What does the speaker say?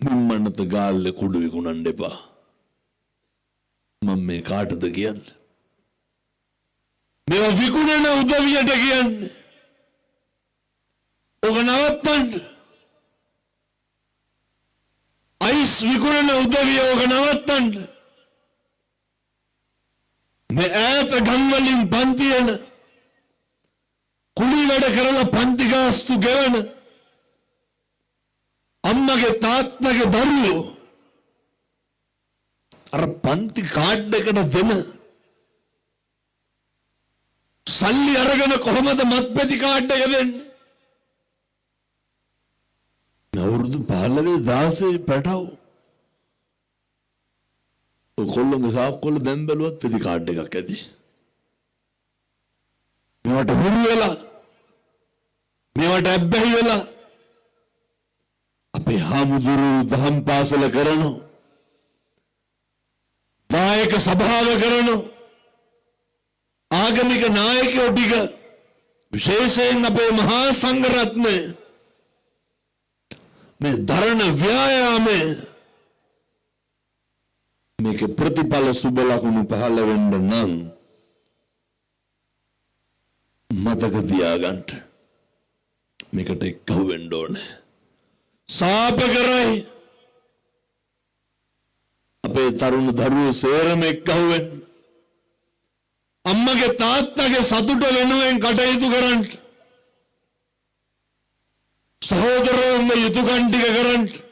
මිම්මන්නත ගාල්ලේ කුඩු විකුණන්න එපා. මම මේ කාටද කියන්නේ? මේවා විකුණන උදවියට කියන්නේ. ඔක නවත්තන්න. අයිස් විකුණන උදවිය ඔක නවත්තන්න. මේ ඈත ගම් වලින් පන්තියන කුලී වැඩ කරලා පන්ති ගාස්තු ගෙවන අම්මගේ තාත්තගේ දරුවෝ අර පන්ති කාඩ් එකට දෙන සල්ලි අරගෙන කොහමද මත්පැති කාඩ් එක දෙන්නේ? අවුරුදු 15 16 පැටව කොල්ලන්ගේ සාක්කොල්ල දැන් බැලුවත් පෙති කාඩ් එකක් ඇති. මේවට හුරු වෙලා මේවට ඇබ්බැහි වෙලා අපේ හාමුදුරුවෝ දහම් පාසල කරනවා. දායක සභාව කරනවා. ආගමික නායකයෝ ටික විශේෂයෙන් අපේ මහා සංඝ රත්නය මේ දරණ ව්‍යායාමය මේක ප්‍රතිඵල සුබ ලකුණු පහළ වෙන්න නම් මතක තියාගන්න මේකට එක්කව වෙන්න ඕනේ. සාප කරයි අපේ තරුණ දරුවෝ සේරම එක්කව වෙන්න. අම්මගේ තාත්තගේ සතුට වෙනුවෙන් කටයුතු කරන්න. සහෝදරයන්ගේ යුතුයකම් ටික කරන්න.